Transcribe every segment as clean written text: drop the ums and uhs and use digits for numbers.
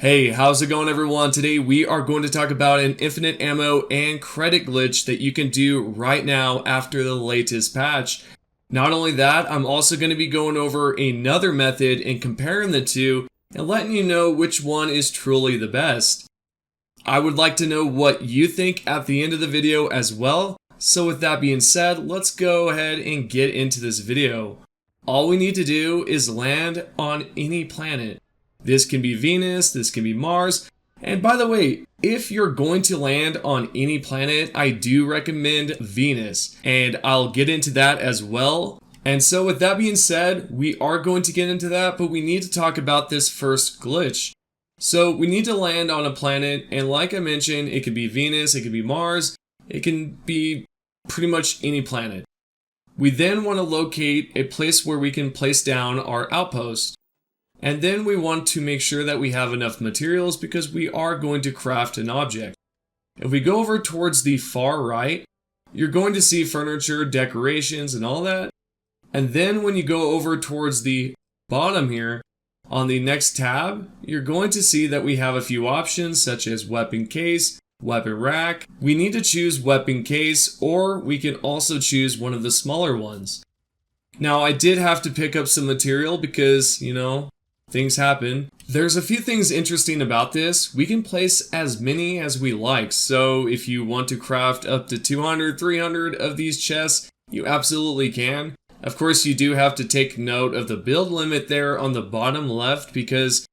Hey, how's it going everyone? Today we are going to talk about an infinite ammo and credit glitch that you can do right now after the latest patch. Not only that, I'm also going to be going over another method and comparing the two and letting you know which one is truly the best. I would like to know what you think at the end of the video as well. So with that being said, let's go ahead and get into this video. All we need to do is land on any planet. This can be Venus, this can be Mars, and by the way, if you're going to land on any planet, I do recommend Venus, and I'll get into that as well. And so with that being said, we are going to get into that, but we need to talk about this first glitch. So we need to land on a planet, and like I mentioned, it could be Venus, it could be Mars, it can be pretty much any planet. We then want to locate a place where we can place down our outpost. And then we want to make sure that we have enough materials because we are going to craft an object. If we go over towards the far right, you're going to see furniture, decorations, and all that. And then when you go over towards the bottom here, on the next tab, you're going to see that we have a few options such as weapon case, weapon rack. We need to choose weapon case, or we can also choose one of the smaller ones. Now I did have to pick up some material because, things happen. There's a few things interesting about this. We can place as many as we like. So if you want to craft up to 200, 300 of these chests, you absolutely can. Of course, you do have to take note of the build limit there on the bottom left because,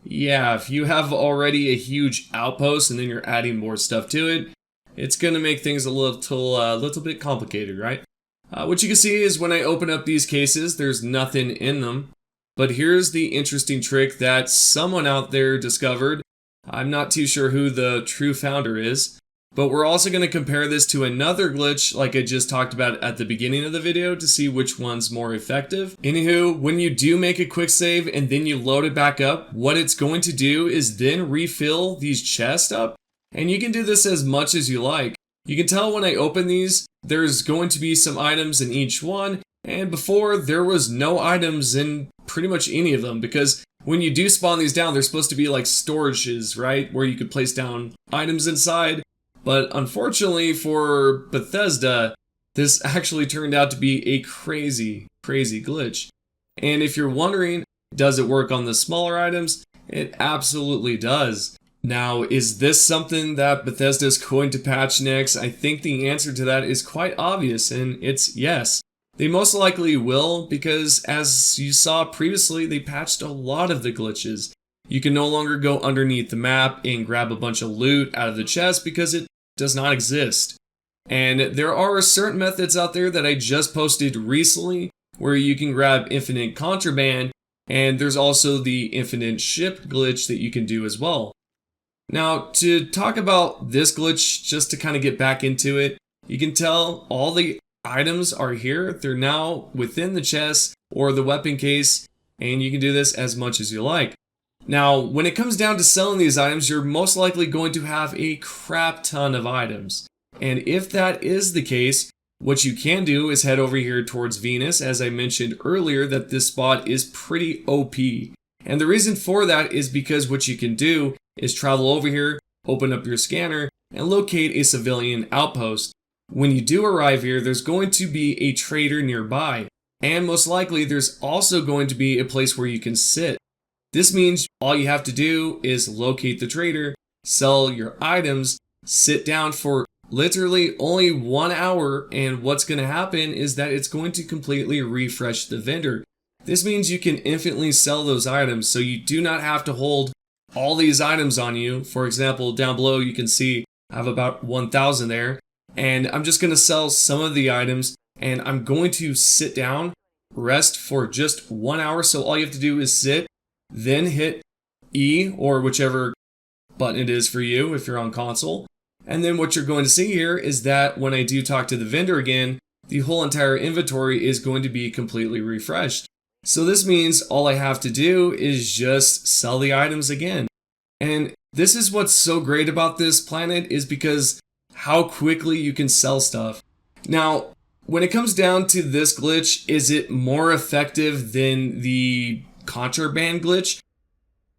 if you have already a huge outpost and then you're adding more stuff to it, it's going to make things a little bit complicated, right? What you can see is when I open up these cases, there's nothing in them. But here's the interesting trick that someone out there discovered. I'm not too sure who the true founder is, but we're also going to compare this to another glitch like I just talked about at the beginning of the video to see which one's more effective. Anywho, when you do make a quick save and then you load it back up, what it's going to do is then refill these chests up, and you can do this as much as you like. You can tell when I open these, there's going to be some items in each one, and before there was no items in pretty much any of them, because when you do spawn these down, they're supposed to be like storages, right? Where you could place down items inside. But unfortunately for Bethesda, this actually turned out to be a crazy glitch. And if you're wondering, does it work on the smaller items? It absolutely does. Now, is this something that Bethesda is going to patch next? I think the answer to that is quite obvious, and it's yes. They most likely will because, as you saw previously, they patched a lot of the glitches. You can no longer go underneath the map and grab a bunch of loot out of the chest because it does not exist. And there are certain methods out there that I just posted recently where you can grab infinite contraband, and there's also the infinite ship glitch that you can do as well. Now, to talk about this glitch, just to kind of get back into it, you can tell all the items are here. They're now within the chest or the weapon case, and you can do this as much as you like. Now, when it comes down to selling these items, you're most likely going to have a crap ton of items. And if that is the case, what you can do is head over here towards Venus. As I mentioned earlier, that this spot is pretty OP. And the reason for that is because what you can do is travel over here, open up your scanner, and locate a civilian outpost. When you do arrive here, there's going to be a trader nearby, and most likely there's also going to be a place where you can sit. This means all you have to do is locate the trader, sell your items, sit down for literally only 1 hour, and what's going to happen is that it's going to completely refresh the vendor. This means you can infinitely sell those items, so you do not have to hold all these items on you. For example, down below you can see I have about 1,000 there. And I'm just going to sell some of the items, and I'm going to sit down, rest for just 1 hour. So all you have to do is sit, then hit E or whichever button it is for you if you're on console. And then what you're going to see here is that when I do talk to the vendor again, the whole entire inventory is going to be completely refreshed. So this means all I have to do is just sell the items again. And this is what's so great about this planet is because how quickly you can sell stuff. Now, when it comes down to this glitch, is it more effective than the contraband glitch?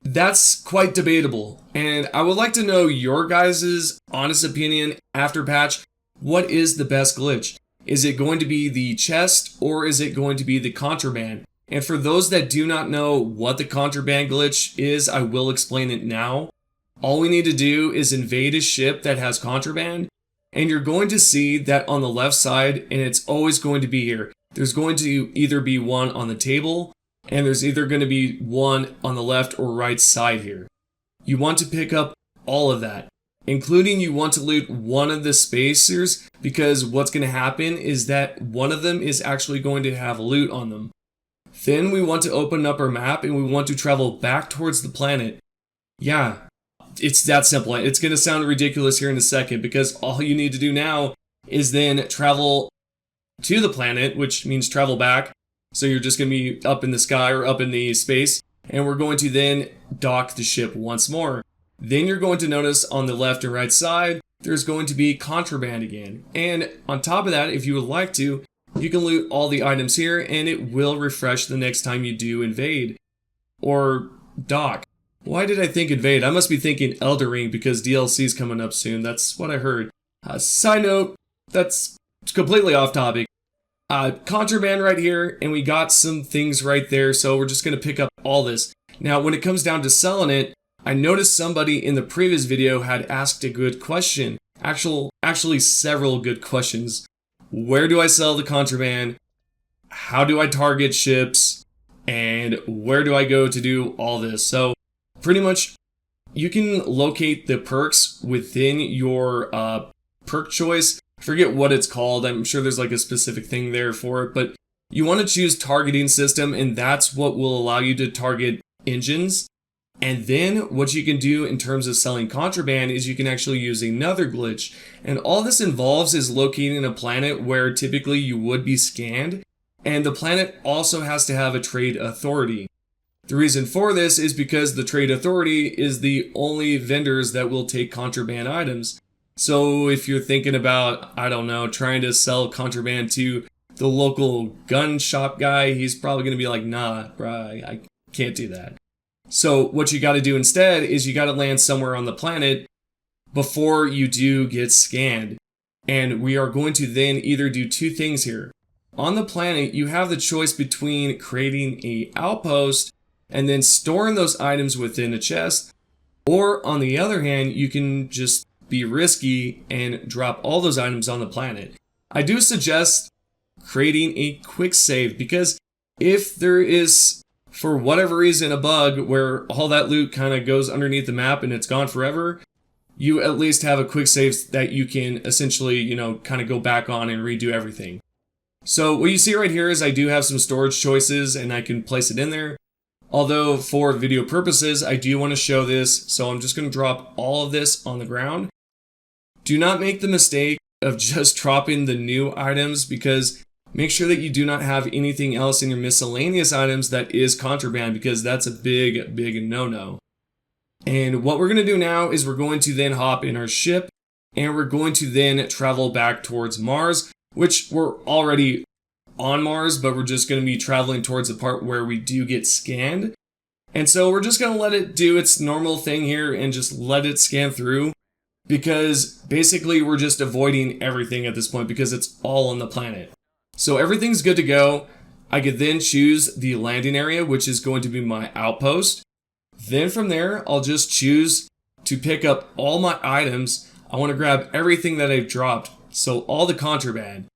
That's quite debatable, and I would like to know your guys' honest opinion after patch. What is the best glitch? Is it going to be the chest or is it going to be the contraband? And for those that do not know what the contraband glitch is, I will explain it now. All we need to do is invade a ship that has contraband, and you're going to see that on the left side, and it's always going to be here. There's going to either be one on the table, and there's either going to be one on the left or right side here. You want to pick up all of that, including you want to loot one of the spacers, because what's going to happen is that one of them is actually going to have loot on them. Then we want to open up our map and we want to travel back towards the planet. Yeah, it's that simple. It's going to sound ridiculous here in a second, because all you need to do now is then travel to the planet, which means travel back. So you're just going to be up in the sky or up in the space, and we're going to then dock the ship once more. Then you're going to notice on the left and right side, there's going to be contraband again. And on top of that, if you would like to, you can loot all the items here, and it will refresh the next time you do invade. Or dock. Why did I think invade? I must be thinking Elden Ring because DLC's coming up soon. That's what I heard. Side note, that's completely off topic. Contraband right here, and we got some things right there, so we're just going to pick up all this. Now, when it comes down to selling it, I noticed somebody in the previous video had asked a good question. Actually several good questions. Where do I sell the contraband? How do I target ships? And where do I go to do all this? So, pretty much, you can locate the perks within your perk choice. I forget what it's called. I'm sure there's like a specific thing there for it, but you want to choose targeting system, and that's what will allow you to target engines. And then what you can do in terms of selling contraband is you can actually use another glitch. And all this involves is locating a planet where typically you would be scanned, and the planet also has to have a trade authority. The reason for this is because the trade authority is the only vendors that will take contraband items. So if you're thinking about, I don't know, trying to sell contraband to the local gun shop guy, he's probably going to be like, nah, bruh, I can't do that. So what you got to do instead is you got to land somewhere on the planet before you do get scanned. And we are going to then either do two things here. On the planet, you have the choice between creating an outpost and then storing those items within a chest. Or on the other hand, you can just be risky and drop all those items on the planet. I do suggest creating a quick save, because if there is, for whatever reason, a bug where all that loot kind of goes underneath the map and it's gone forever, you at least have a quick save that you can essentially, kind of go back on and redo everything. So what you see right here is I do have some storage choices and I can place it in there. Although for video purposes, I do want to show this, so I'm just going to drop all of this on the ground. Do not make the mistake of just dropping the new items, because make sure that you do not have anything else in your miscellaneous items that is contraband, because that's a big no-no. And what we're going to do now is we're going to then hop in our ship, and we're going to then travel back towards Mars, which we're already on Mars, but we're just going to be traveling towards the part where we do get scanned. And so we're just going to let it do its normal thing here and just let it scan through, because basically we're just avoiding everything at this point because it's all on the planet. So everything's good to go. I could then choose the landing area, which is going to be my outpost. Then from there, I'll just choose to pick up all my items. I want to grab everything that I've dropped, so all the contraband.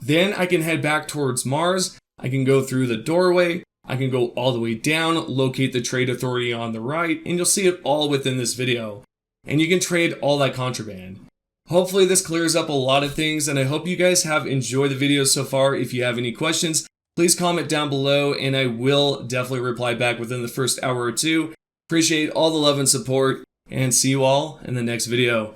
Then I can head back towards Mars. I can go through the doorway. I can go all the way down, locate the trade authority on the right, and you'll see it all within this video. And you can trade all that contraband. Hopefully this clears up a lot of things, and I hope you guys have enjoyed the video so far. If you have any questions, please comment down below, and I will definitely reply back within the first hour or two. Appreciate all the love and support, and see you all in the next video.